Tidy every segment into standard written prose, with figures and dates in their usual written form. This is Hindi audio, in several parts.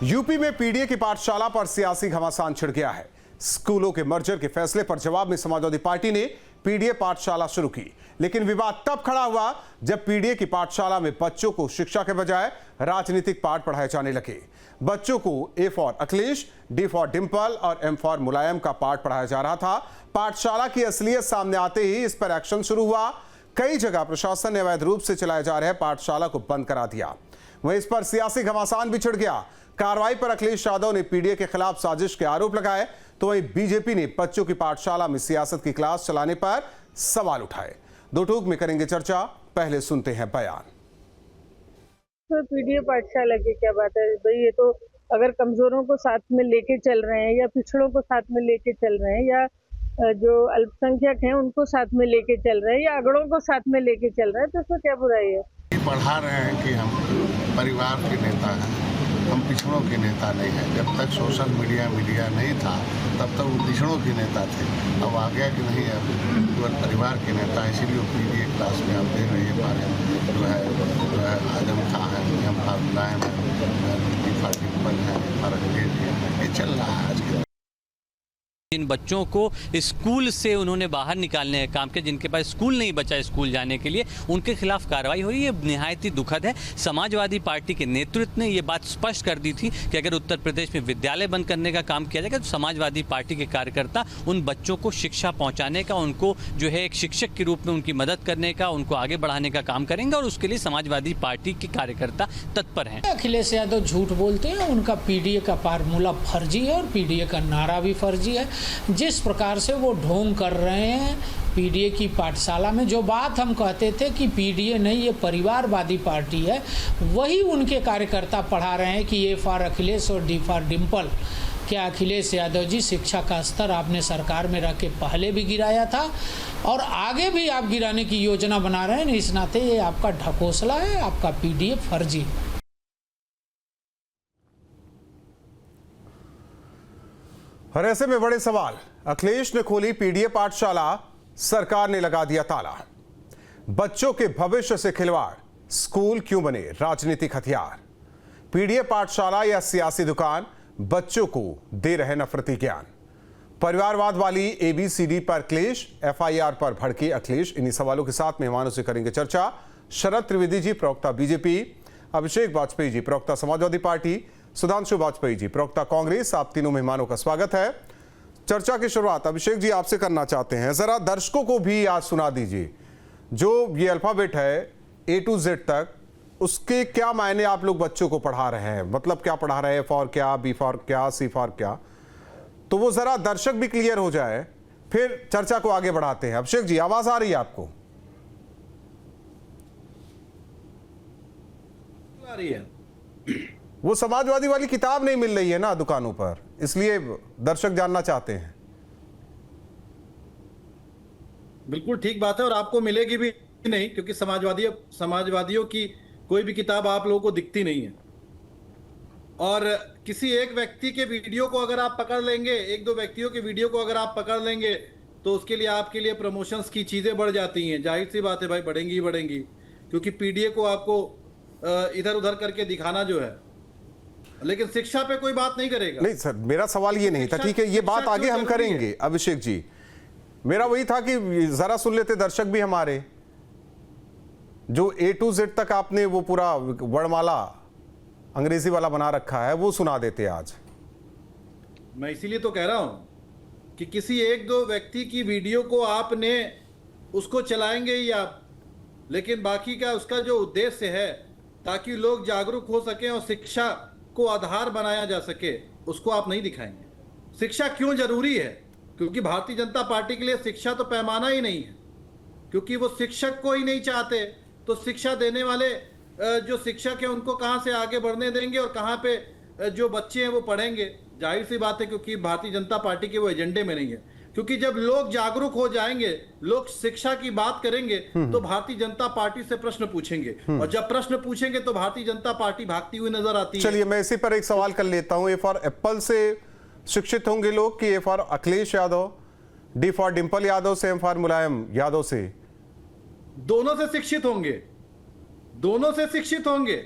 यूपी में पीडीए की पाठशाला पर सियासी घमासान छिड़ गया है। स्कूलों के मर्जर के फैसले पर जवाब में समाजवादी पार्टी ने पीडीए पाठशाला शुरू की, लेकिन विवाद तब खड़ा हुआ जब पीडीए की पाठशाला में बच्चों को शिक्षा के बजाय राजनीतिक पाठ पढ़ाए जाने लगे। बच्चों को ए for Akhilesh, D for Dimple और एम फॉर मुलायम का पाठ पढ़ाया जा रहा था। पाठशाला की असलियत सामने आते ही इस पर एक्शन शुरू हुआ। कई जगह प्रशासन ने अवैध रूप से चलाए जा रहे पाठशाला को बंद करा दिया। वहीं इस पर सियासी घमासान भी छिड़ गया। कार्रवाई पर अखिलेश यादव ने पीडीए के खिलाफ साजिश के आरोप लगाए, तो वहीं बीजेपी ने बच्चों की पाठशाला में सियासत की क्लास चलाने पर सवाल उठाए। दो टूक में करेंगे चर्चा, पहले सुनते हैं बयान। तो पीडीए पाठशाला की क्या बात है भाई, ये तो अगर कमजोरों को साथ में लेके चल रहे हैं या पिछड़ों को साथ में लेके चल रहे हैं या जो अल्पसंख्यक हैं उनको साथ में लेके चल रहे हैं या अगड़ों को साथ में लेके चल रहे हैं, तो इसमें क्या बुराई है। पढ़ा रहे हैं कि हम परिवार के नेता हैं, हम पिछड़ों के नेता नहीं हैं। जब तक सोशल मीडिया नहीं था तब तक वो पिछड़ों के नेता थे। अब आ गया कि नहीं, अब केवल परिवार के नेता, इसीलिए पीडीए क्लास में आप देख रहे हैं जो है आजम खां है, एम फॉर मुलायम है, डी फॉर डिंपल है, फॉर अखिलेश है, ये चल रहा है आज के। जिन बच्चों को स्कूल से उन्होंने बाहर निकालने का काम किया, जिनके पास स्कूल नहीं बचा स्कूल जाने के लिए, उनके खिलाफ कार्रवाई हुई। ये निहायत ही दुखद है। समाजवादी पार्टी के नेतृत्व ने ये बात स्पष्ट कर दी थी कि अगर उत्तर प्रदेश में विद्यालय बंद करने का काम किया जाएगा तो समाजवादी पार्टी के कार्यकर्ता उन बच्चों को शिक्षा पहुंचाने का, उनको जो है एक शिक्षक के रूप में उनकी मदद करने का, उनको आगे बढ़ाने का काम करेंगे और उसके लिए समाजवादी पार्टी के कार्यकर्ता तत्पर हैं। अखिलेश यादव झूठ बोलते हैं, उनका पीडीए का फार्मूला फर्जी है और पीडीए का नारा भी फर्जी है। जिस प्रकार से वो ढोंग कर रहे हैं पीडीए की पाठशाला में, जो बात हम कहते थे कि पीडीए नहीं ये परिवारवादी पार्टी है, वही उनके कार्यकर्ता पढ़ा रहे हैं कि ए फॉर अखिलेश और डी फॉर डिंपल। क्या अखिलेश यादव जी, शिक्षा का स्तर आपने सरकार में रख के पहले भी गिराया था और आगे भी आप गिराने की योजना बना रहे हैं। इस नाते ये आपका ढकोसला है, आपका पीडीए फर्जी है। और ऐसे में बड़े सवाल, अखिलेश ने खोली पीडीए पाठशाला, सरकार ने लगा दिया ताला। बच्चों के भविष्य से खिलवाड़, स्कूल क्यों बने राजनीतिक हथियार। पीडीए पाठशाला या सियासी दुकान, बच्चों को दे रहे नफरती ज्ञान। परिवारवाद वाली एबीसीडी पर क्लेश, एफआईआर पर भड़के अखिलेश। इन्हीं सवालों के साथ मेहमानों से करेंगे चर्चा। शरद त्रिवेदी जी, प्रवक्ता बीजेपी, अभिषेक वाजपेयी जी, प्रवक्ता समाजवादी पार्टी, सुधांशु वाजपेयी जी, प्रवक्ता कांग्रेस। आप तीनों मेहमानों का स्वागत है। चर्चा की शुरुआत अभिषेक जी आपसे करना चाहते हैं। जरा दर्शकों को भी आज सुना दीजिए, जो ये अल्फाबेट है ए टू जेड तक, उसके क्या मायने आप लोग बच्चों को पढ़ा रहे हैं, मतलब क्या पढ़ा रहे हैं, फॉर क्या, बी फॉर क्या, सी फॉर क्या, तो वो जरा दर्शक भी क्लियर हो जाए, फिर चर्चा को आगे बढ़ाते हैं। अभिषेक जी, आवाज आ रही है आपको? आ रही है। वो समाजवादी वाली किताब नहीं मिल रही है ना दुकानों पर, इसलिए दर्शक जानना चाहते हैं। बिल्कुल ठीक बात है, और आपको मिलेगी भी नहीं, क्योंकि समाजवादियों की कोई भी किताब आप लोगों को दिखती नहीं है। और किसी एक व्यक्ति के वीडियो को अगर आप पकड़ लेंगे, एक दो व्यक्तियों के वीडियो को अगर आप पकड़ लेंगे, तो उसके लिए आपके लिए प्रमोशंस की चीजें बढ़ जाती हैं। जाहिर सी बात है भाई, बढ़ेंगी ही बढ़ेंगी, क्योंकि पीडीए को आपको इधर उधर करके दिखाना जो है, लेकिन शिक्षा पे कोई बात नहीं करेगा। नहीं सर, मेरा सवाल ये नहीं था, ठीक है, ये बात आगे हम करेंगे। अभिषेक जी, मेरा वही था कि जरा सुन लेते दर्शक भी हमारे, जो ए टू जेड तक आपने वो पूरा वर्णमाला अंग्रेजी वाला बना रखा है, वो सुना देते आज। मैं इसीलिए तो कह रहा हूं कि किसी एक दो व्यक्ति की वीडियो को आपने उसको चलाएंगे ही आप, लेकिन बाकी का उसका जो उद्देश्य है ताकि लोग जागरूक हो सकें और शिक्षा को आधार बनाया जा सके, उसको आप नहीं दिखाएंगे। शिक्षा क्यों जरूरी है? क्योंकि भारतीय जनता पार्टी के लिए शिक्षा तो पैमाना ही नहीं है, क्योंकि वो शिक्षक को ही नहीं चाहते, तो शिक्षा देने वाले जो शिक्षक हैं उनको कहां से आगे बढ़ने देंगे और कहां पे जो बच्चे हैं वो पढ़ेंगे। जाहिर सी बात है, क्योंकि भारतीय जनता पार्टी के वो एजेंडे में नहीं है। क्योंकि जब लोग जागरूक हो जाएंगे, लोग शिक्षा की बात करेंगे, तो भारतीय जनता पार्टी से प्रश्न पूछेंगे, और जब प्रश्न पूछेंगे तो भारतीय जनता पार्टी भागती हुई नजर आती है। चलिए, मैं इसी पर एक सवाल कर लेता हूं। ए फॉर एप्पल से शिक्षित होंगे लोग कि ए for Akhilesh Yadav, D for Dimple Yadav से, एम फॉर मुलायम यादव से? दोनों से शिक्षित होंगे, दोनों से शिक्षित होंगे।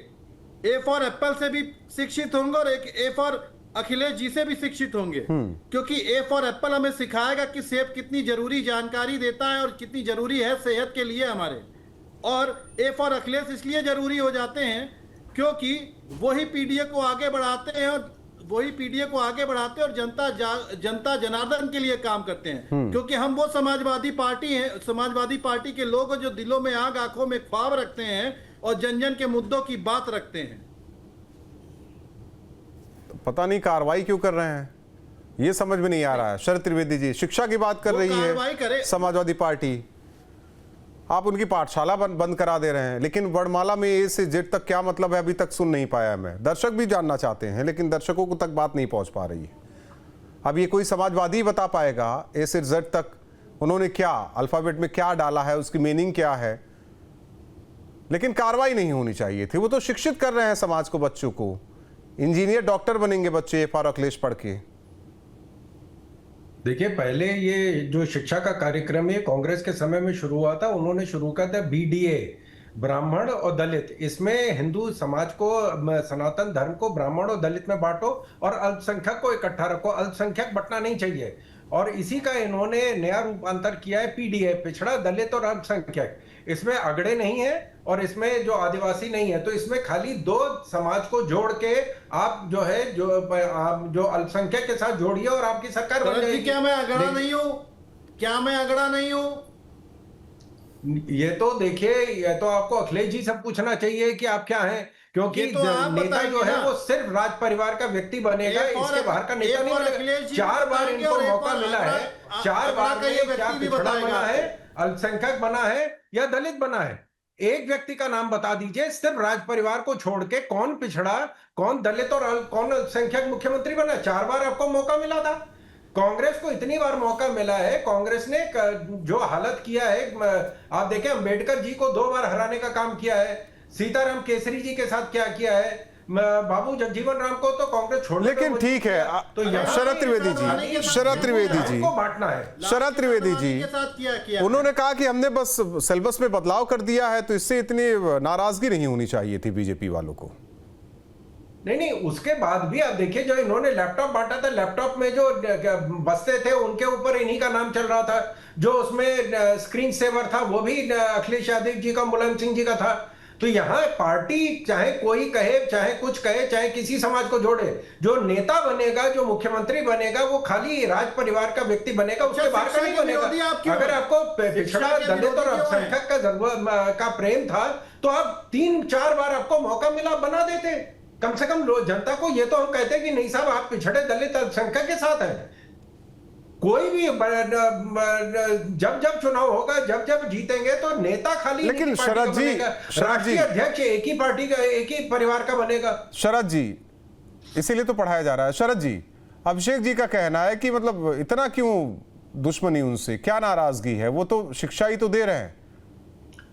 ए फॉर एप्पल से भी शिक्षित होंगे और एक ए फॉर अखिलेश जी से भी शिक्षित होंगे, क्योंकि ए फॉर एप्पल हमें सिखाएगा कि सेब कितनी जरूरी जानकारी देता है और कितनी जरूरी है सेहत के लिए हमारे। और ए फॉर अखिलेश इसलिए जरूरी हो जाते हैं क्योंकि वही पीडीए को आगे बढ़ाते हैं और जनता जनार्दन के लिए काम करते हैं, क्योंकि हम वो समाजवादी पार्टी हैं, समाजवादी पार्टी के लोग जो दिलों में आग आंखों में ख्वाब रखते हैं और जन जन के मुद्दों की बात रखते हैं। पता नहीं कार्रवाई क्यों कर रहे हैं, ये समझ में नहीं आ रहा है। शरद त्रिवेदी जी शिक्षा की बात कर रही है समाजवादी पार्टी, आप उनकी पाठशाला बंद करा दे रहे हैं, लेकिन वर्णमाला में ए से जेड तक क्या मतलब है अभी तक सुन नहीं पाया मैं। दर्शक भी जानना चाहते हैं लेकिन दर्शकों को तक बात नहीं पहुंच पा रही है। अब ये कोई समाजवादी बता पाएगा ए से जेड तक उन्होंने क्या अल्फाबेट में क्या डाला है, उसकी मीनिंग क्या है। लेकिन कार्रवाई नहीं होनी चाहिए थी, वो तो शिक्षित कर रहे हैं समाज को, बच्चों को। इंजीनियर डॉक्टर बनेंगे बच्चे एफ आर अखिलेश पढ़ के। देखिए, पहले ये जो शिक्षा का कार्यक्रम है कांग्रेस के समय में शुरू हुआ था, उन्होंने शुरू किया था बीडीए, ब्राह्मण और दलित। इसमें हिंदू समाज को, सनातन धर्म को ब्राह्मण और दलित में बांटो और अल्पसंख्यक को इकट्ठा रखो, अल्पसंख्यक बंटना नहीं चाहिए। और इसी का इन्होंने नया रूपांतर किया है पीडीए, पिछड़ा, दलित और अल्पसंख्यक। इसमें अगड़े नहीं है और इसमें जो आदिवासी नहीं है, तो इसमें खाली दो समाज को जोड़ के आप जो है जो अल्पसंख्यक के साथ जोड़िए और आपकी सरकार बन जाएगी। क्या मैं अगड़ा नहीं हूँ? क्या मैं अगड़ा नहीं हूँ? ये तो देखिए, ये तो आपको अखिलेश जी से पूछना चाहिए कि आप क्या हैं, क्योंकि तो नेता जो है वो सिर्फ राज परिवार का व्यक्ति बनेगा, इसके बाहर का नेता नहीं बनेगा। 4 बार इनको मौका मिला है, 4 बार में क्या पिछड़ा बना है, अल्पसंख्यक बना है या दलित बना है? एक व्यक्ति का नाम बता दीजिए, सिर्फ राज परिवार को छोड़ के, कौन पिछड़ा, कौन दलित और कौन अल्पसंख्यक मुख्यमंत्री बना? 4 बार आपको मौका मिला था। कांग्रेस को इतनी बार मौका मिला है, कांग्रेस ने जो हालत किया है, आप देखें अम्बेडकर जी को 2 बार हराने का काम किया है, सीताराम केसरी जी के साथ क्या किया है, बाबू जगजीवन राम को तो कांग्रेस छोड़। लेकिन ठीक है, तो शरद त्रिवेदी जी, शरद त्रिवेदी जी, बांटना है। शरद त्रिवेदी जी, उन्होंने कहा कि हमने बस सिलेबस में बदलाव कर दिया है, तो इससे इतनी नाराजगी नहीं होनी चाहिए थी बीजेपी वालों को। नहीं, उसके बाद भी आप देखिए, जो इन्होंने लैपटॉप बांटा था, लैपटॉप में जो बस्ते थे उनके ऊपर इन्हीं का नाम चल रहा था। जो उसमें स्क्रीन सेवर था वो भी अखिलेश यादव जी का, मुलायम सिंह जी का था। तो यहाँ पार्टी चाहे कोई कहे, चाहे कुछ कहे, चाहे किसी समाज को जोड़े, जो नेता बनेगा, जो मुख्यमंत्री बनेगा, वो खाली राज परिवार का व्यक्ति बनेगा, उसके बाहर का नहीं बनेगा। अगर आपको पिछड़ा, दलित और अल्पसंख्यक का प्रेम था तो आप 3-4 बार आपको मौका मिला, बना देते। कम से कम जनता को ये तो हम कहते हैं कि नहीं साहब, आप पिछड़े दलित अल्पसंख्यक के साथ हैं। कोई भी जब चुनाव होगा, जब जीतेंगे तो नेता खाली, लेकिन शरद जी, राष्ट्रीय अध्यक्ष एक ही पार्टी का, एक ही परिवार का बनेगा। शरद जी, इसीलिए तो पढ़ाया जा रहा है। शरद जी, अभिषेक जी का कहना है कि मतलब इतना क्यों दुश्मनी उनसे, क्या नाराजगी है? वो तो शिक्षा ही तो दे रहे हैं।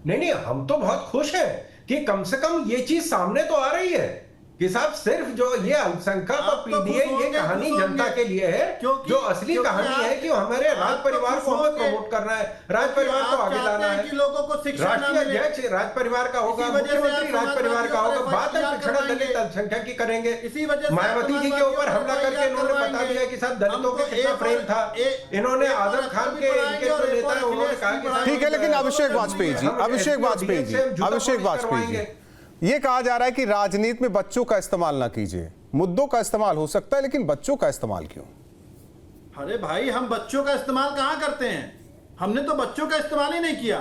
नहीं, हम तो बहुत खुश हैं कि कम से कम ये चीज सामने तो आ रही है कि साहब सिर्फ जो ये अल्पसंख्यक और पीडीए, ये कहानी जनता के लिए है। जो असली कहानी है कि हमारे राज परिवार को हमें प्रमोट करना है, राज परिवार को आगे लाना है। लोगों को शिक्षा राष्ट्रीय अध्यक्ष राज परिवार का होगा, मुख्यमंत्री राज परिवार का होगा, बात है पिछड़ा दलित अल्पसंख्यक की करेंगे। मायावती जी के ऊपर हमला करके इन्होंने बता दिया कि साहब दलितों को कितना प्रेम था। इन्होंने आजम खान के इनके जो नेता है उन्होंने कहा कि ठीक है, लेकिन अभिषेक वाजपेयी जी, अभिषेक वाजपेयी जी, ये कहा जा रहा है कि राजनीति में बच्चों का इस्तेमाल ना कीजिए। मुद्दों का इस्तेमाल हो सकता है, लेकिन बच्चों का इस्तेमाल क्यों? अरे भाई, हम बच्चों का इस्तेमाल कहां करते हैं? हमने तो बच्चों का इस्तेमाल ही नहीं किया।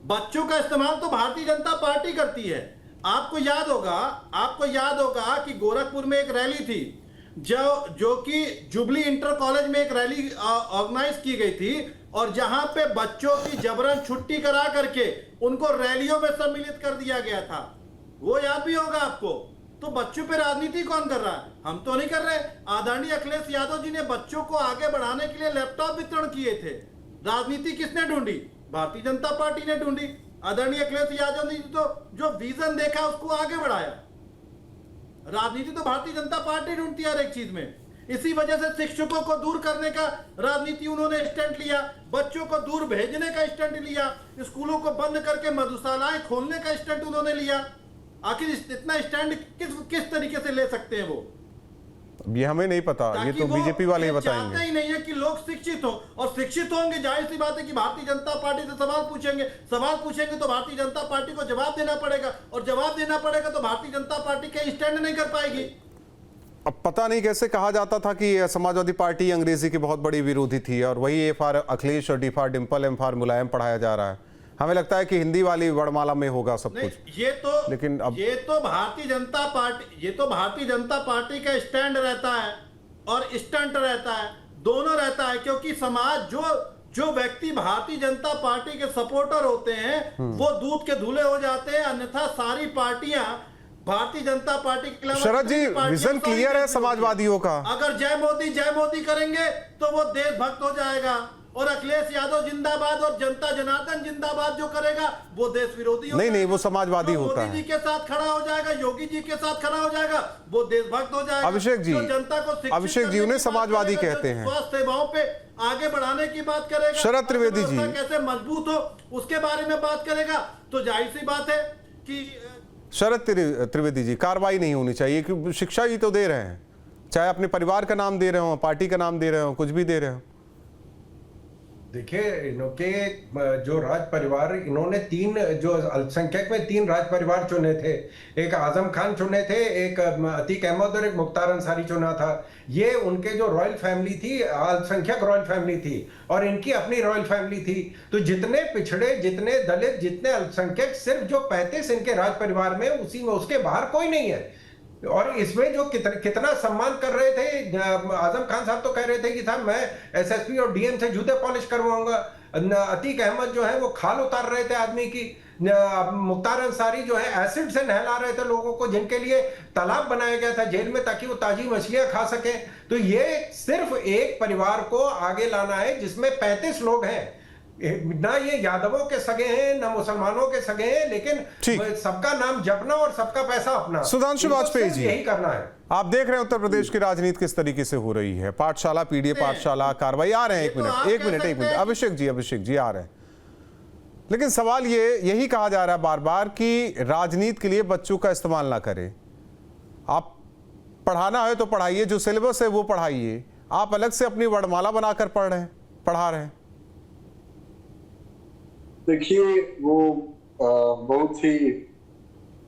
बच्चों का इस्तेमाल तो भारतीय जनता पार्टी करती है। आपको याद होगा कि गोरखपुर में एक रैली थी, जो कि जुबली इंटर कॉलेज में एक रैली ऑर्गेनाइज की गई थी, और जहां पे बच्चों की जबरन छुट्टी करा करके उनको रैलियों में सम्मिलित कर दिया गया था। वो याद भी होगा आपको। तो बच्चों पे राजनीति कौन कर रहा है? हम तो नहीं कर रहे। आदरणीय अखिलेश यादव जी ने बच्चों को आगे बढ़ाने के लिए लैपटॉप वितरण किए थे। राजनीति किसने ढूंढी? भारतीय जनता पार्टी ने ढूंढी। आदरणीय अखिलेश यादव ने तो जो विजन देखा उसको आगे बढ़ाया। राजनीति तो भारतीय जनता पार्टी ढूंढती है हर एक चीज में। इसी वजह से शिक्षकों को दूर करने का राजनीति उन्होंने स्टैंड लिया, बच्चों को दूर भेजने का स्टैंड लिया, स्कूलों को बंद करके मधुशालाएं खोलने का स्टैंड उन्होंने लिया। आखिर इतना स्टैंड किस तरीके से ले सकते हैं वो? ये हमें नहीं पता, ये तो बीजेपी वाले ही बताएंगे। चाहते ही नहीं है कि लोग शिक्षित हो, और शिक्षित होंगे जाहिर सी बात है कि भारतीय जनता पार्टी से सवाल पूछेंगे तो भारतीय जनता पार्टी को जवाब देना पड़ेगा, और जवाब देना पड़ेगा तो भारतीय जनता पार्टी कहीं स्टैंड नहीं कर पाएगी। अब पता नहीं कैसे कहा जाता था कि समाजवादी पार्टी अंग्रेजी की बहुत बड़ी विरोधी थी, और वही ए फॉर अखिलेश और D for Dimple, M for Mulayam पढ़ाया जा रहा है। हमें लगता है कि हिंदी वाली वर्णमाला में होगा सब कुछ। लेकिन अब ये तो भारतीय जनता पार्टी का स्टैंड रहता है और स्टंट रहता है, दोनों रहता है, क्योंकि समाज जो व्यक्ति भारतीय जनता पार्टी के सपोर्टर होते हैं वो दूध के धुले हो जाते हैं, अन्यथा सारी पार्टियां भारतीय जनता पार्टी के खिलाफ। शरद जी, विजन क्लियर है समाजवादियों का। अगर जय मोदी करेंगे तो वो देशभक्त हो जाएगा, और अखिलेश यादव जिंदाबाद और जनता जनार्दन जिंदाबाद जो करेगा वो देश विरोधी हो नहीं, वो समाजवादी होता है। मोदी जी के साथ खड़ा हो जाएगा, योगी जी के साथ खड़ा हो जाएगा, वो देशभक्त हो जाएगा। अभिषेक जी, जनता को अभिषेक जी उन्हें समाजवादी कहते हैं। स्वास्थ्य सेवाओं पे आगे बढ़ाने की बात करेगा, शरद त्रिवेदी जी कैसे मजबूत हो उसके बारे में बात करेगा, तो जाहिर सी बात है कि शरद त्रिवेदी जी, कार्रवाई नहीं होनी चाहिए कि शिक्षा ही तो दे रहे हैं, चाहे अपने परिवार का नाम दे रहे हो, पार्टी का नाम दे रहे हो, कुछ भी दे रहे हो। देखिए, इनके जो राज परिवार, इन्होंने जो अल्पसंख्यक में 3 राज परिवार चुने थे। एक आजम खान चुने थे, एक अतीक अहमद और एक मुख्तार अंसारी चुना था। ये उनके जो रॉयल फैमिली थी, अल्पसंख्यक रॉयल फैमिली थी, और इनकी अपनी रॉयल फैमिली थी। तो जितने पिछड़े, जितने दलित, जितने अल्पसंख्यक, सिर्फ जो 35 इनके राज परिवार में, उसी में, उसके बाहर कोई नहीं है। और इसमें जो कितना सम्मान कर रहे थे, आजम खान साहब तो कह रहे थे कि साहब मैं एसएसपी और डीएम से जूते पॉलिश करवाऊंगा। अतीक अहमद जो है वो खाल उतार रहे थे आदमी की। मुख्तार अंसारी जो है एसिड से नहला रहे थे लोगों को, जिनके लिए तालाब बनाया गया था जेल में ताकि वो ताजी मछलियां खा सके। तो ये सिर्फ एक परिवार को आगे लाना है जिसमें 35 लोग हैं। ना ये यादवों के सगे हैं, ना मुसलमानों के सगे हैं, लेकिन सबका नाम जपना और सबका पैसा अपना। सुधांशु वाजपेयी जी, यही करना है। आप देख रहे हैं उत्तर प्रदेश की राजनीति किस तरीके से हो रही है। पाठशाला, पीडीए पाठशाला, कार्रवाई। आ रहे हैं, एक मिनट अभिषेक जी आ रहे हैं। लेकिन सवाल यही कहा जा रहा है बार बार कि राजनीति के लिए बच्चों का इस्तेमाल ना करें। आप पढ़ाना है तो पढ़ाइए, जो सिलेबस है वो पढ़ाइए। आप अलग से अपनी वर्णमाला बनाकर पढ़ा रहे हैं। देखिए, वो बहुत ही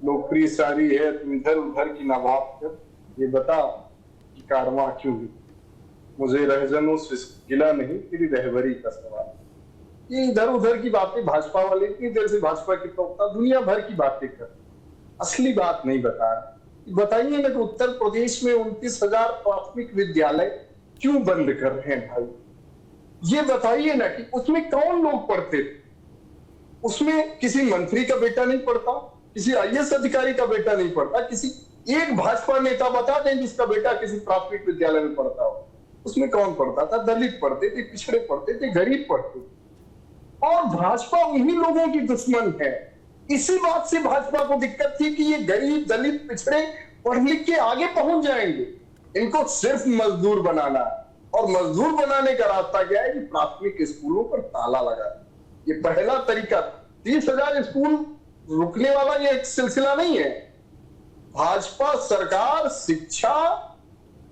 लोकप्रिय शायरी है, तुम इधर उधर की ना बात कर, ये बता कि कारवां क्यों हुई, मुझे रहजनों से गिला नहीं, तेरी रहबरी का सवाल। ये इधर उधर की बातें भाजपा वाले इतनी देर से भाजपा के प्रवक्ता दुनिया भर की बातें कर, असली बात नहीं बता रहे। बताइए ना कि उत्तर प्रदेश में 29,000 प्राथमिक विद्यालय क्यों बंद कर रहे हैं भाई? ये बताइए ना कि उसमें कौन लोग पढ़ते थे? उसमें किसी मंत्री का बेटा नहीं पढ़ता, किसी आईएएस अधिकारी का बेटा नहीं पढ़ता, किसी एक भाजपा नेता बता दें जिसका बेटा किसी प्राथमिक विद्यालय में पढ़ता हो। उसमें कौन पढ़ता था? दलित पढ़ते थे, पिछड़े पढ़ते थे, गरीब पढ़ते थे। और भाजपा उन्हीं लोगों की दुश्मन है। इसी बात से भाजपा को दिक्कत थी कि ये गरीब, दलित, पिछड़े पढ़ लिख के आगे पहुंच जाएंगे, इनको सिर्फ मजदूर बनाना है। और मजदूर बनाने का रास्ता क्या है कि प्राथमिक स्कूलों पर ताला लगा। ये पहला तरीका। 30,000 स्कूल रुकने वाला ये एक सिलसिला नहीं है। भाजपा सरकार शिक्षा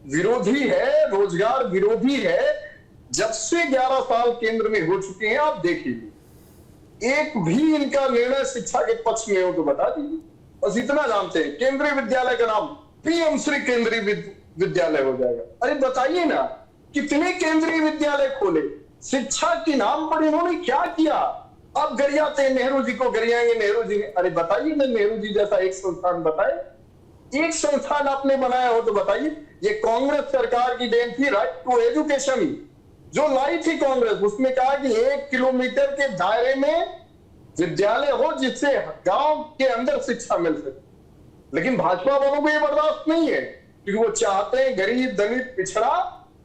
विरोधी है, रोजगार विरोधी है। जब से 11 साल केंद्र में हो चुके हैं, आप देखिए एक भी इनका निर्णय शिक्षा के पक्ष में हो तो बता दीजिए। बस इतना जानते हैं, केंद्रीय विद्यालय का नाम पीएम श्री केंद्रीय विद्यालय हो जाएगा। अरे बताइए ना, कितने केंद्रीय विद्यालय खोले? शिक्षा के नाम पर इन्होंने क्या किया? अब गरियाते नेहरू जी को गरियाएंगे, नेहरू जी ने। अरे बताइए ना, नेहरू जी जैसा एक संस्थान बताए, एक संस्थान आपने बनाया हो तो बताइए। ये कांग्रेस सरकार की देन थी, राइट टू एजुकेशन जो लाई थी कांग्रेस। उसमें कहा कि 1 किलोमीटर के दायरे में विद्यालय हो जिससे गांव के अंदर शिक्षा मिल सके। लेकिन भाजपा वालों को ये बर्दाश्त नहीं है, क्योंकि वो चाहते हैं गरीब, दलित, पिछड़ा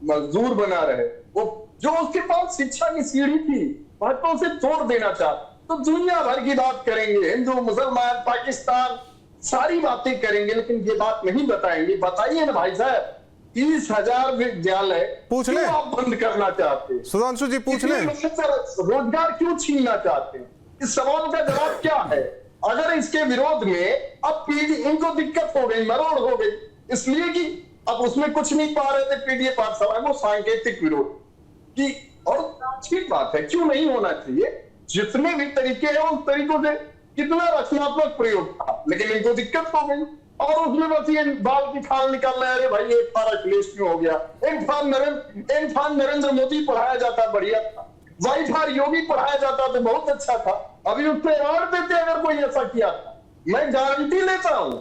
मजदूर बना रहे। वो जो उसके पास शिक्षा की सीढ़ी थी, भाजपा उसे तोड़ देना चाहते। तो दुनिया भर की बात करेंगे, हिंदू, मुसलमान, पाकिस्तान, सारी बातें करेंगे, लेकिन ये बात नहीं बताएंगे। बताइए ना भाई साहब, 30,000 विद्यालय क्यों आप बंद करना चाहते हैं? सुधांशु जी पूछ लें, रोजगार क्यों छीनना चाहते हैं? इस सवाल का जवाब क्या है? अगर इसके विरोध में अब इनको दिक्कत हो गई, मरोड़ हो गई, इसलिए कि अब उसमें कुछ नहीं पा रहे थे पीडीए पाठशाला को, सांकेतिक विरोध की। और ठीक बात है, क्यों नहीं होना चाहिए, जितने भी तरीके हैं उस तरीकों से कितना रचनात्मक प्रयोग था, लेकिन इनको दिक्कत हो गई और उसमें बस ये बाल की खाल निकाल रहे, अरे भाई एक फार अखिलेश क्यों हो गया, एक फार नरेंद्र मोदी पढ़ाया जाता बढ़िया था, वाई फार योगी पढ़ाया जाता तो बहुत अच्छा था, अभी उससे अवार्ड देते अगर कोई ऐसा किया था। मैं गारंटी लेता हूं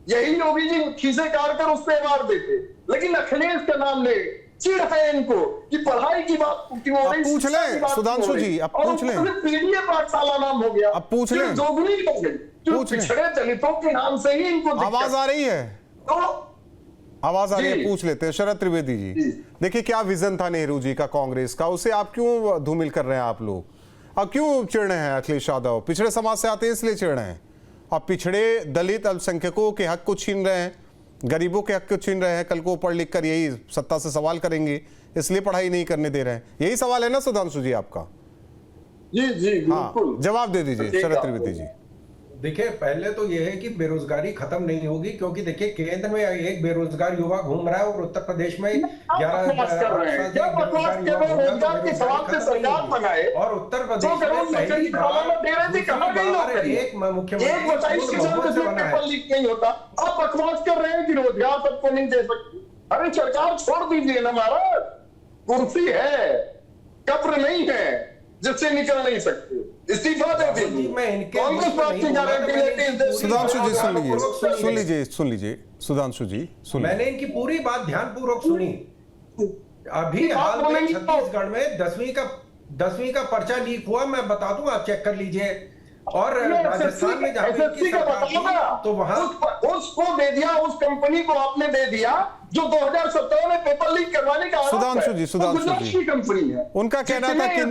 यही योगी जी खीसे काट कर उससे अवार्ड देते, लेकिन अखिलेश का नाम ले, चिढ़ है इनको कि पढ़ाई की बात क्यों हो रही, पूछ लें सुधांशु जी, अब पूछ लें, पीडीए पाठशाला नाम हो गया, अब पूछ लें, दोगुनी हो गई, पूछ लें, पिछड़े दलितों के नाम से ही इनको आवाज आ रही है, तो आवाज आ रही है, पूछ लेते हैं। शरद त्रिवेदी जी, देखिए क्या विजन था नेहरू जी का कांग्रेस का, उसे आप क्यों धूमिल कर रहे हैं आप लोग, अब क्यों चिढ़ रहे हैं अखिलेश यादव, पिछड़े समाज से आते हैं इसलिए चिढ़ रहे हैं, अब पिछड़े दलित अल्पसंख्यकों के हक को छीन रहे हैं, गरीबों के हक को छीन रहे हैं, कल को पढ़ लिख कर यही सत्ता से सवाल करेंगे, इसलिए पढ़ाई नहीं करने दे रहे हैं, यही सवाल है ना सुधांशु जी आपका? जी जी बिल्कुल, हाँ, जवाब दे दीजिए शरद त्रिवेदी जी। देखिए पहले तो यह है कि बेरोजगारी खत्म नहीं होगी, क्योंकि देखिए केंद्र में एक बेरोजगार युवा घूम रहा है और उत्तर प्रदेश में 11 और उत्तर प्रदेश में एक मुख्यमंत्री नहीं होता, आप बकवास कर रहे हैं कि रोजगार सबको नहीं दे सकती। अरे सरकार छोड़ दीजिए ना महाराज, कुर्सी है, कब्र नहीं है जिससे निकल नहीं सकते, इस्तीफा दे दीजिए, कांग्रेस पार्टी की गारंटी लेती है। सुधांशु जी सुन लीजिए सुधांशु जी सुन, मैंने इनकी पूरी बात ध्यानपूर्वक सुनी। अभी हाल में छत्तीसगढ़ में 10वीं का पर्चा लीक हुआ, मैं बता दूं, आप चेक कर लीजिए। और राजस्थान में जहां तो वहां उसको दे दिया, उस कंपनी को आपने दे दिया जो 2017 में पेपर लीक करवाने का सुधांशु जी कंपनी है, उनका कहना था कि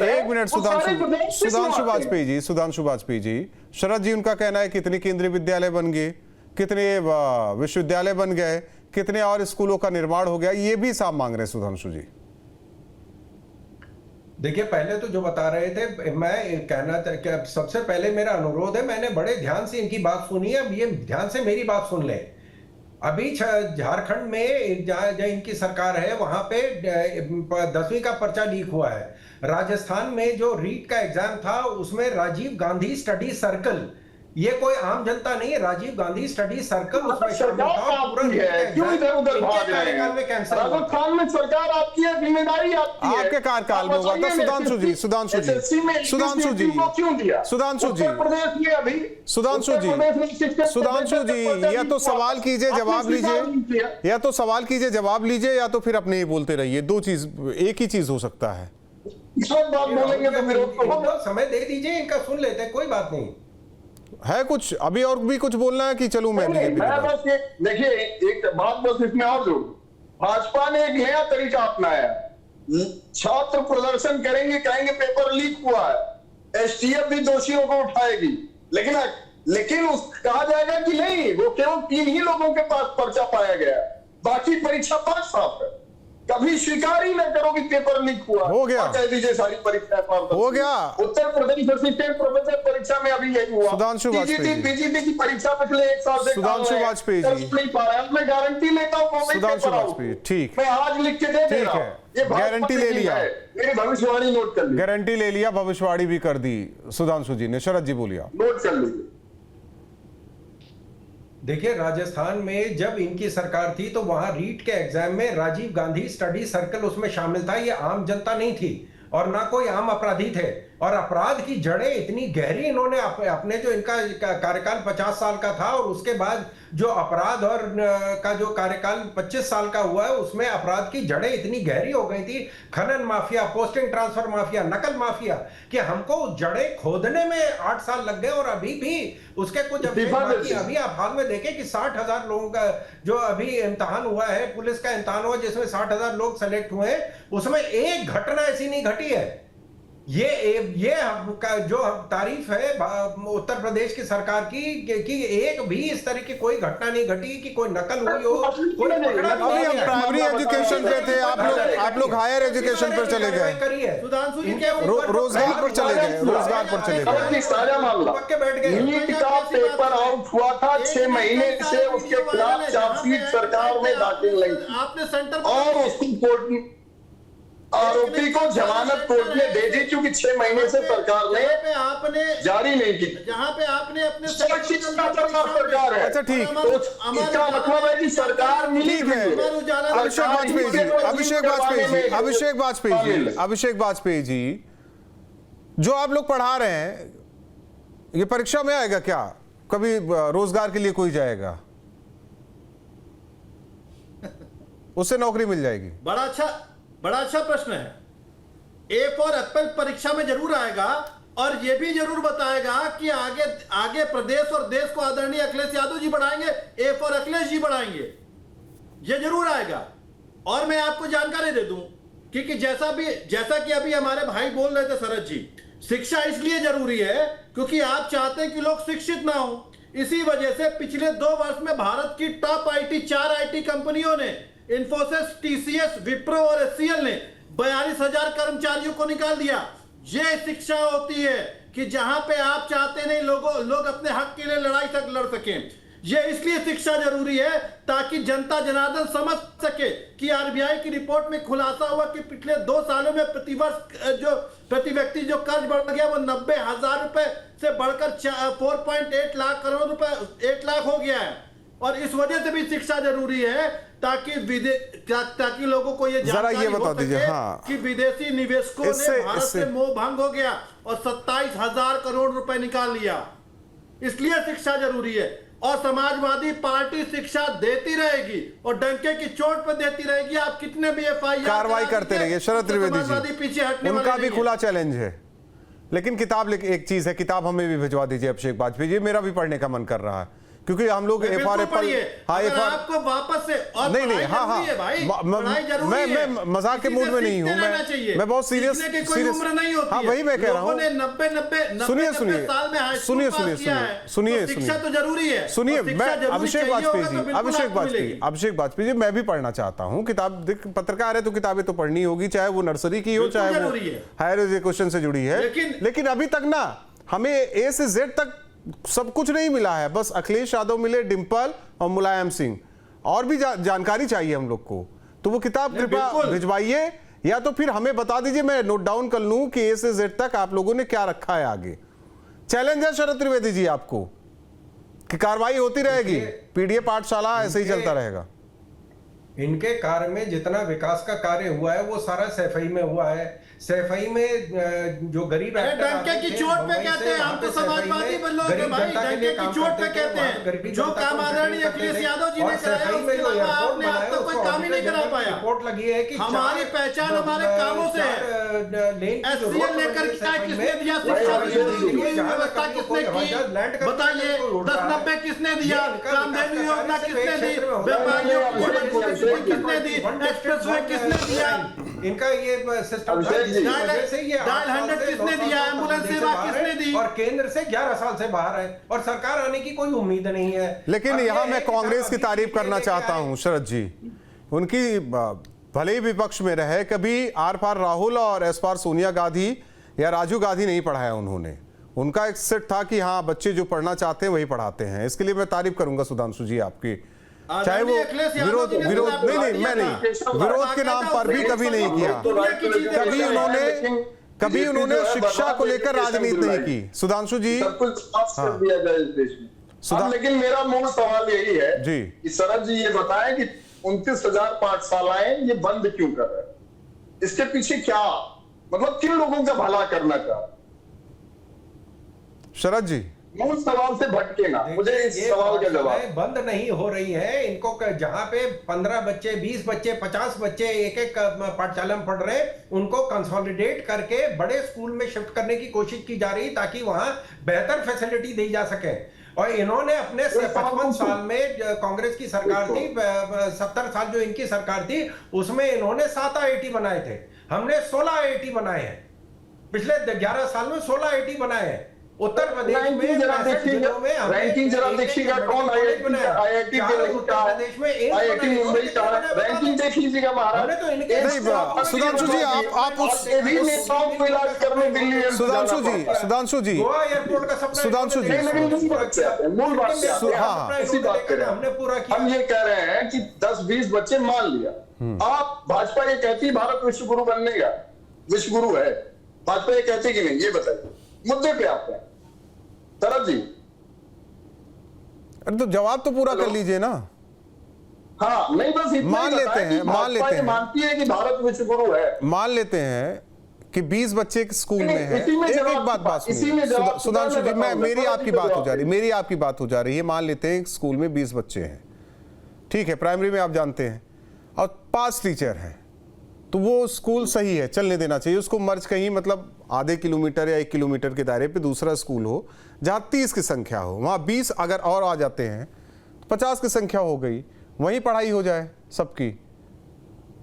एक मिनट सुधांशु वाजपेयी जी, शरद जी उनका कहना है कितने केंद्रीय विद्यालय बन गए, कितने विश्वविद्यालय बन गए, कितने और स्कूलों का निर्माण हो गया, ये भी साफ मांग रहे हैं सुधांशु जी। देखिए पहले तो जो बता रहे थे, मैं कहना था सबसे पहले मेरा अनुरोध है, मैंने बड़े ध्यान से इनकी बात सुनी है, अब ये ध्यान से मेरी बात सुन लें। अभी झारखंड में जहां इनकी सरकार है वहां पे 10वीं का पर्चा लीक हुआ है। राजस्थान में जो रीट का एग्जाम था उसमें राजीव गांधी स्टडी सर्कल, ये कोई आम जनता नहीं है, राजीव गांधी स्टडी सर्कल उसमें शामिल था। क्यों इधर उधर भाग रहे हैं? राजस्थान में सरकार आपकी है, जिम्मेदारी आपकी है, आपके कार्यकाल में हुआ था। सुधांशु जी या तो सवाल कीजिए जवाब लीजिए, या तो फिर अपने ही बोलते रहिए, दो चीज, एक ही चीज हो सकता है। बात बोलेंगे तो विरोध समय दे दीजिए, इनका सुन लेते हैं, कोई बात नहीं है। कुछ अभी और भी कुछ बोलना है कि चलूं मैं बीजेपी मैं बस ये देखिए एक बात बस इसमें और जोड़, भाजपा ने एक नया तरीका अपनाया, छात्र प्रदर्शन करेंगे, कहेंगे पेपर लीक हुआ है, एसटीएफ भी दोषियों को उठाएगी, लेकिन कहा जाएगा कि नहीं, वो केवल 3 ही लोगों के पास पर्चा पाया गया, बाकी परीक्षा पास साफ है। कभी स्वीकार ही न करो कि पेपर लीक हुआ, हो गया, कह दीजिए सारी परीक्षा हो गया। उत्तर प्रदेश असिस्टेंट प्रोफेसर परीक्षा में अभी यही हुआ। सुधांशु वाजपेयी पीजीटी की परीक्षा पिछले 1 साल से सुधांशु वाजपेयी जी, मैं गारंटी लेता हूँ, सुधांशु वाजपेयी, ठीक, मैं आज लिख के दे रहा हूँ, ये गारंटी ले लिया, मेरी भविष्यवाणी नोट कर ली, गारंटी ले लिया, भविष्यवाणी भी कर दी सुधांशु जी ने। शरद जी बोलिए, नोट कर लीजिए। देखिए राजस्थान में जब इनकी सरकार थी तो वहां रीट के एग्जाम में राजीव गांधी स्टडी सर्कल उसमें शामिल था, ये आम जनता नहीं थी और ना कोई आम अपराधी थे, और अपराध की जड़ें इतनी गहरी इन्होंने अपने जो इनका कार्यकाल 50 साल का था और उसके बाद जो अपराध और का जो कार्यकाल 25 साल का हुआ है उसमें अपराध की जड़ें इतनी गहरी हो गई थी, खनन माफिया, पोस्टिंग ट्रांसफर माफिया, नकल माफिया, कि हमको जड़ें खोदने में 8 साल लग गए और अभी भी उसके कुछ अभी आप हाल में देखें कि 60,000 लोगों का जो अभी इम्तिहान हुआ है, पुलिस का इम्तिहान हुआ जिसमें 60,000 लोग सेलेक्ट हुए, उसमें एक घटना ऐसी नहीं घटी है, ये जो तारीफ है उत्तर प्रदेश की सरकार की कि एक भी इस तरह की कोई घटना नहीं घटी कि कोई नकल हुई हो, कोई पकड़ा भी अभी नहीं हम गया। प्राइमरी एजुकेशन पे थे, आप लोग हायर एजुकेशन पर चले गए, सुधांशु जी क्या रोजगार पर चले गए, रोजगार पर चले गए। सारा मामला नीट का पेपर आउट हुआ था 6 महीने से, उसके खिलाफ चार्जशीट सरकार ने दाखिल नहीं की आपने सेंटर और उसको कोर्ट आरोपी को जमानत कोर्ट ने दे दी क्योंकि 6 महीने से सरकार ने आपने जारी नहीं की। जहां पे आपने अपने सरकार है। अच्छा ठीक, तो इसका मतलब है कि सरकार ठीक है। अभिषेक वाजपेयी जी, अभिषेक वाजपेयी जी, जो आप लोग पढ़ा रहे हैं ये परीक्षा में आएगा क्या? कभी रोजगार के लिए कोई जाएगा, उससे नौकरी मिल जाएगी? बड़ा अच्छा प्रश्न है। ए फॉर एप्पल परीक्षा में जरूर आएगा और यह भी जरूर बताएगा कि आगे प्रदेश और देश को आदरणीय अखिलेश यादव जी बढ़ाएंगे, ए फॉर अखिलेश जी बढ़ाएंगे, यह जरूर आएगा। और मैं आपको जानकारी दे दूं कि जैसा कि अभी हमारे भाई बोल रहे थे शरद जी, शिक्षा इसलिए जरूरी है क्योंकि आप चाहते हैं कि लोग शिक्षित ना हो। इसी वजह से पिछले 2 वर्ष में भारत की टॉप 4 आईटी कंपनियों ने, इन्फोसिस, टीसीएस, विप्रो और एचसीएल ने 42,000 कर्मचारियों को निकाल दिया। ये शिक्षा होती है कि जहां पे आप चाहते नहीं लोग अपने हक के लिए लड़ सकें। ये इसलिए शिक्षा जरूरी है ताकि जनता जनार्दन समझ सके कि आरबीआई की रिपोर्ट में खुलासा हुआ कि पिछले 2 सालों में प्रति व्यक्ति जो कर्ज बढ़ गया वो 90,000 रुपए से बढ़कर 4.8 लाख करोड़ रुपए 8 लाख हो गया है। और इस वजह से भी शिक्षा जरूरी है ताकि लोगों को ये जानकारी हो सके कि विदेशी निवेशकों ने भारत से मोह भंग हो गया और 27,000 करोड़ रुपए निकाल लिया। इसलिए शिक्षा जरूरी है और समाजवादी पार्टी शिक्षा देती रहेगी और डंके की चोट पर देती रहेगी। आप कितने भी एफआईआर कार्रवाई करते रहिए। शरद त्रिवेदी जी, पीछे हटने उनका भी खुला चैलेंज है, लेकिन किताब एक चीज है, किताब हमें भी भिजवा दीजिए अभिषेक वाजपेयी जी, मेरा भी पढ़ने का मन कर रहा है क्योंकि हम लोग आपको वापस से और नहीं मैं मजाक के मूड में नहीं हूं, मैं बहुत सीरियस वही मैं कह रहा हूं। 90 सुनिए शिक्षा तो जरूरी है। सुनिए, मैं अभिषेक वाजपेयी जी, मैं भी पढ़ना चाहता हूं किताब। पत्रकार है तो किताबें तो पढ़नी होगी, चाहे वो नर्सरी की हो चाहे वो हायर एजुकेशन से जुड़ी है। लेकिन अभी तक ना हमें ए से जेड तक सब कुछ नहीं मिला है। बस अखिलेश यादव मिले, डिंपल और मुलायम सिंह, और भी जानकारी चाहिए हम लोग को। तो वो किताब कृपया भिजवाइए या तो फिर हमें बता दीजिए, मैं नोट डाउन कर लूं कि ए से जेड तक आप लोगों ने क्या रखा है आगे। चैलेंज है शरद त्रिवेदी जी आपको कि कार्रवाई होती रहेगी, पीडीए पाठशाला ऐसे ही चलता रहेगा। इनके कार्य में जितना विकास का कार्य हुआ है वो सारा सैफई में हुआ है। सैफई में जो गरीब डंके की चोट पे कहते हैं, हम तो समाजवादी लोग हैं भाई, डंके की चोट पे कहते हैं जो काम आदरणीय अखिलेश यादव जी ने कराया उसके अलावा आपने अब तक कोई काम ही नहीं करा पाया। रिपोर्ट लगी है कि हमारी पहचान हमारे कामों से है। एससीएल लेकर किसने दिया, शिक्षा व्यवस्था किसने की बताइए, 1090 किसने दिया, कामधेनु योजना किसने दी, व्यापारियों को किसने दी, एक्सप्रेसवे किसने दिया, इनका ये सिस्टम किसने दिया, एम्बुलेंस सेवा किसने दी, और केंद्र से 11 साल से बाहर है और सरकार आने की कोई उम्मीद नहीं है। लेकिन यहां मैं कांग्रेस की तारीफ करना चाहता हूं शरद जी, उनकी भले ही विपक्ष में रहे, कभी आर पार राहुल और एस पार सोनिया गांधी या राजीव गांधी नहीं पढ़ाया उन्होंने। उनका एक सेट था कि हाँ बच्चे जो पढ़ना चाहते हैं वही पढ़ाते हैं। इसके लिए मैं तारीफ करूंगा सुधांशु जी आपकी, चाहे वो विरोध नहीं मैं नहीं विरोध के नाम पर भी कभी नहीं किया, कभी उन्होंने शिक्षा को लेकर राजनीति नहीं की। सुधांशु जी, सब कुछ साफ कर दिया जाए इस देश में। लेकिन मेरा मूल सवाल यही है जी कि शरद जी ये बताएं कि 29,000 पाठशालाएं ये बंद क्यों कर रहे हैं, इसके पीछे क्या मतलब, किन लोगों का भला करना चाह? शरद जी मूल सवाल से भटके ना, मुझे इस सवाल का जवाब। बंद नहीं हो रही है, इनको जहां पे 15 बच्चे, 20 बच्चे, 50 बच्चे एक पाठशाला में पढ़ रहे हैं, उनको कंसोलिडेट करके बड़े स्कूल में शिफ्ट करने की कोशिश की जा रही ताकि वहां बेहतर फैसिलिटी दी जा सके। और इन्होंने अपने 55 साल में कांग्रेस की सरकार थी, 70 साल जो इनकी सरकार थी उसमें इन्होंने 7 IIT बनाए थे, हमने 16 IIT बनाए हैं। पिछले 11 साल में 16 आईआईटी बनाए हैं। उत्तर प्रदेश में रैंकिंग जरा देखिएगा, रैंकिंग जरा देखिएगा कौन आईआईटी में आईआईटी मुंबई का रैंकिंग देख लीजिएगा महाराज। नहीं सुधांशु जी, आप उस नेताओं को इलाज करने दिल्ली सुधांशु जी गोवा एयरपोर्ट का सपना सुधांशु जी, मूल बात से इसी बात करें। हमने पूरा किया। हम ये कह रहे हैं कि 10-20 बच्चे मान लिया, आप भाजपा ये कहती है भारत विश्व गुरु बनने का, विश्व गुरु है भाजपा ये कहती कि नहीं, ये बताइए मुद्दे पे आप हैं शरद जी। अरे तो जवाब तो पूरा कर लीजिए ना। हाँ नहीं, बस मान लेते हैं मानती है कि भारत विश्व गुरु है, मान लेते हैं कि 20 बच्चे स्कूल में हैं। एक बात सुनिए सुधांशु जी, मेरी आपकी बात हो जा रही है। मान लेते हैं स्कूल में 20 बच्चे हैं, ठीक है, प्राइमरी में आप जानते हैं, और 5 टीचर हैं, तो वो स्कूल सही है, चलने देना चाहिए उसको। मर्ज कहीं मतलब आधे किलोमीटर या 1 किलोमीटर के दायरे पे दूसरा स्कूल हो जहाँ 30 की संख्या हो, वहाँ 20 अगर और आ जाते हैं तो 50 की संख्या हो गई, वहीं पढ़ाई हो जाए सबकी।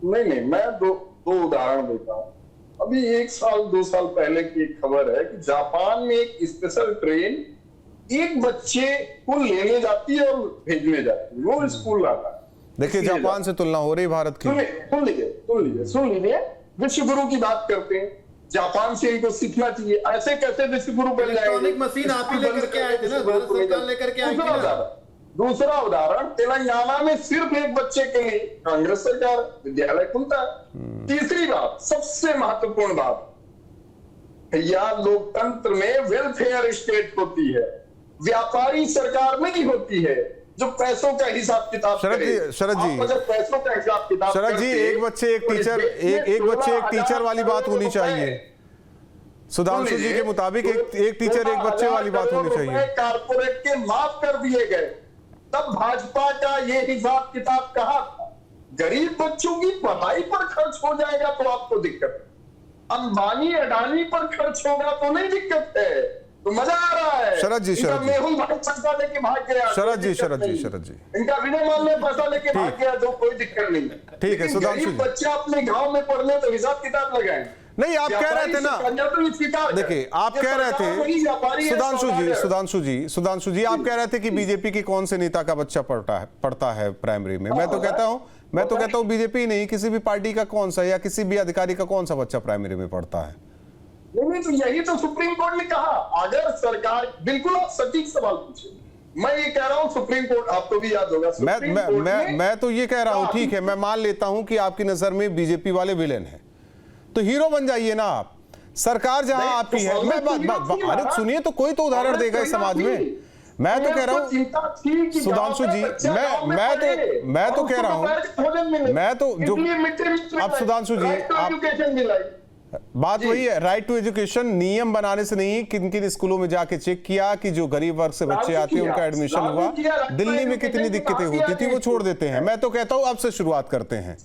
नहीं, मैं दो उदाहरण देता हूँ। अभी 1 साल 2 साल पहले की एक खबर है कि जापान में एक स्पेशल ट्रेन एक बच्चे को लेने जाती है और भेजने जाती है, वो स्कूल आता है। देखिए जापान से तुलना हो रही भारत की। सुन लीजिए, विश्व गुरु की बात करते हैं, जापान से इनको सीखना चाहिए। ऐसे कैसे विश्व गुरु बन जाएंगे? इलेक्ट्रॉनिक मशीन आप ही लेकर के आए थे ना, भारत सरकार लेकर के आई थी ना। दूसरा उदाहरण, तेलंगाना में सिर्फ एक बच्चे के लिए कांग्रेस सरकार विद्यालय खुलता है। तीसरी बात, सबसे महत्वपूर्ण बात, भैया लोकतंत्र में वेलफेयर स्टेट होती है, व्यापारी सरकार नहीं होती है जो पैसों का हिसाब किताब शरद जी पैसों का हिसाब किताब शरद जी, एक बच्चे एक टीचर वाली बात होनी चाहिए। सुधांशु जी के मुताबिक एक टीचर एक बच्चे वाली बात होनी चाहिए। कारपोरेट के माफ कर दिए गए, तब भाजपा का ये हिसाब किताब कहाँ था? गरीब बच्चों की पढ़ाई पर खर्च हो जाएगा तो आपको दिक्कत है, अंबानी अडानी पर खर्च होगा तो नहीं दिक्कत है, तो मजा आ रहा है। शरद जी मेहुल भाई पैसा लेके भाग गया, शरद जी इनका विनय माल में पैसा लेके भाग गया तो कोई दिक्कत नहीं। ठीक है सुधांशु जी, बच्चा अपने गांव में पढ़ने तो हिसाब किताब लगाए। नहीं आप कह रहे थे ना, देखिए आप कह रहे थे सुधांशु जी आप कह रहे थे कि बीजेपी की कौन से नेता का बच्चा पढ़ता है प्राइमरी में। मैं तो कहता हूँ बीजेपी नहीं, किसी भी पार्टी का कौन सा या किसी भी अधिकारी का कौन सा बच्चा प्राइमरी में पढ़ता है। नहीं तो यही तो सुप्रीम कोर्ट ने कहा। अगर सरकार, बिल्कुल आप सटीक सवाल पूछे, मैं ये कह रहा हूं सुप्रीम कोर्ट, आपको भी याद होगा मैं तो ये कह रहा हूं, ठीक है मैं मान लेता हूं कि आपकी नजर में बीजेपी वाले विलेन है, तो हीरो बन जाइए ना आप। सरकार जहां आपकी है, अरे सुनिए तो कोई तो उदाहरण देगा इस समाज में। मैं तो कह रहा हूं सुधांशु जी, मैं तो कह रहा हूं, मैं तो जो अब सुधांशु जी आप बात वही है, राइट टू एजुकेशन नियम बनाने से नहीं, किन किन स्कूलों में जाके चेक किया कि जो गरीब वर्ग से बच्चे आते हैं उनका एडमिशन हुआ। दिल्ली में कितनी दिक्कतें होती थी वो छोड़ देते हैं। मैं तो कहता हूं अब से शुरुआत करते हैं,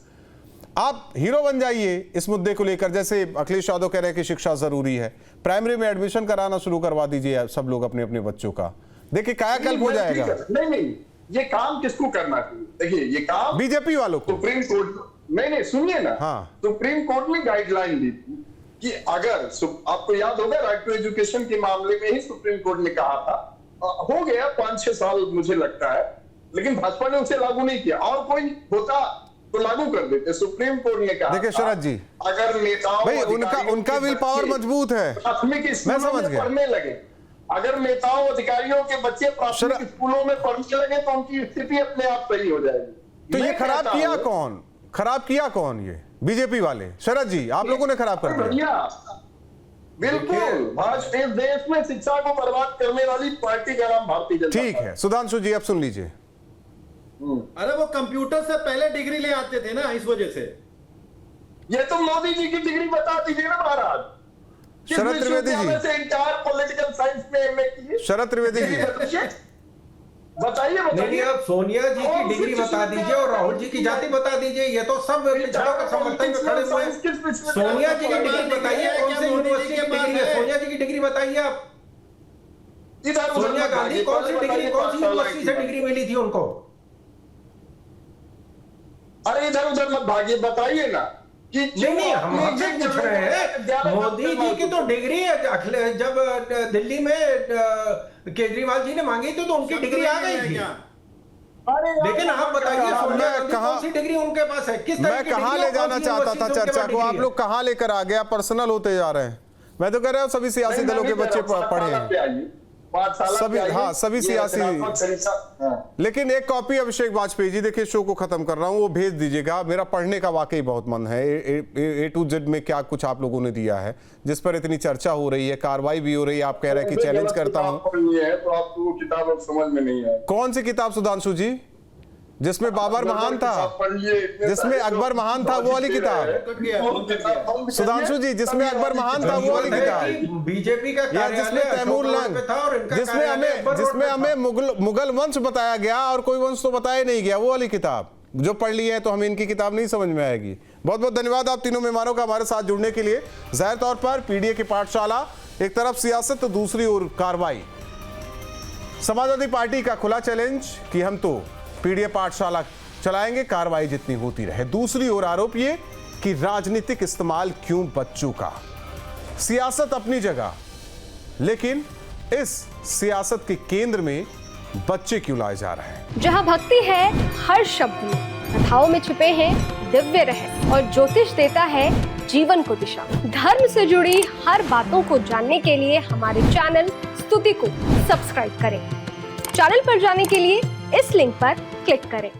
आप हीरो बन जाइए इस मुद्दे को लेकर। जैसे अखिलेश यादव कह रहे हैं कि शिक्षा जरूरी है, प्राइमरी में एडमिशन कराना शुरू करवा दीजिए सब लोग अपने अपने बच्चों का, देखिए कायाकल्प हो जाएगा। नहीं, ये काम किसको करना चाहिए? देखिए ये काम बीजेपी वालों को। सुप्रीम कोर्ट नहीं सुनिए ना, हाँ। सुप्रीम कोर्ट ने गाइडलाइन दी थी कि अगर आपको याद होगा राइट टू एजुकेशन के मामले में ही सुप्रीम कोर्ट ने कहा था, हो गया 5-6 साल मुझे लगता है, लेकिन भाजपा ने उसे लागू नहीं किया, और कोई होता तो लागू कर देते। सुप्रीम कोर्ट ने कहा, देखिए शरद जी, अगर नेताओं भाई उनका विल पावर मजबूत है, प्राथमिक स्कूलों में पढ़ने लगे, अगर नेताओं अधिकारियों के बच्चे प्राथमिक स्कूलों में पढ़ने लगे तो उनकी स्थिति अपने आप सही हो जाएगी। तो ये खराब किया कौन? ये बीजेपी वाले। शरद जी आप लोगों ने खराब कर दिया। बिल्कुल, भाजपा इस देश में शिक्षा को बर्बाद करने वाली पार्टी का नाम भारतीय जनता पार्टी। ठीक है सुधांशु जी अब सुन लीजिए। अरे वो कंप्यूटर से पहले डिग्री ले आते थे ना, इस वजह से। ये तो मोदी जी की डिग्री बता दीजिए ना महाराज। शरद Trivedi ji entire political science में एमए की शरद त्रिवेदी जी बताइए। नहीं, आप सोनिया जी की डिग्री बता दीजिए और राहुल जी की जाति बता दीजिए, ये तो सब पिछड़ों के समर्थन में खड़े हुए हैं। सोनिया जी की डिग्री बताइए, कौन से यूनिवर्सिटी की डिग्री है? सोनिया जी की डिग्री बताइए आप। सोनिया गांधी कौन सी यूनिवर्सिटी से डिग्री मिली थी उनको? अरे इधर उधर मत भागिए, बताइए ना। नहीं, हम आपसे पूछ रहे हैं, मोदी जी की तो डिग्री है, जब दिल्ली में केजरीवाल जी ने मांगी थी तो उनकी डिग्री आ गई थी। लेकिन आप बताइए, कौन सी डिग्री उनके पास है? किस मैं कहां ले जाना चाहता था चर्चा को, आप लोग कहां लेकर आ गया, पर्सनल होते जा रहे हैं। मैं तो कह रहा हूं सभी सियासी दलों के बच्चे पढ़े हैं, सभी, हाँ सभी सियासी। लेकिन एक कॉपी अभिषेक वाजपेयी जी, देखिए शो को खत्म कर रहा हूं, वो भेज दीजिएगा, मेरा पढ़ने का वाकई बहुत मन है। ए टू जेड में क्या कुछ आप लोगों ने दिया है जिस पर इतनी चर्चा हो रही है, कार्रवाई भी हो रही है, आप कह रहे हैं कि चैलेंज करता हूं। तो आपको किताब समझ में नहीं है। कौन सी किताब सुधांशु जी? जिसमें बाबर महान था, जिसमें अकबर महान था, वो वाली किताब सुधांशु जी, जिसमें अकबर महान था, वो वाली किताब। बीजेपी का या जिसमें तैमूर लंग, जिसमें हमें मुगल वंश बताया गया और कोई वंश तो बताया नहीं गया, वो वाली किताब जो पढ़ ली है तो हमें इनकी किताब नहीं समझ में आएगी। बहुत बहुत धन्यवाद आप तीनों मेहमानों का हमारे साथ जुड़ने के लिए। जाहिर तौर पर पीडीए की पाठशाला, एक तरफ सियासत तो दूसरी ओर कार्रवाई। समाजवादी पार्टी का खुला चैलेंज कि हम तो पीडीए पाठशाला चलाएंगे, कार्रवाई जितनी होती रहे। दूसरी ओर आरोप ये कि राजनीतिक इस्तेमाल क्यों बच्चों का। सियासत अपनी जगह, लेकिन इस सियासत के केंद्र में बच्चे क्यों लाए जा रहे हैं। जहां भक्ति है हर शब्द में, कथाओं में छिपे हैं दिव्य रहस्य और ज्योतिष देता है जीवन को दिशा। धर्म से जुड़ी हर बातों को जानने के लिए हमारे चैनल स्तुति को सब्सक्राइब करें। चैनल पर जाने के लिए इस लिंक पर क्लिक करें।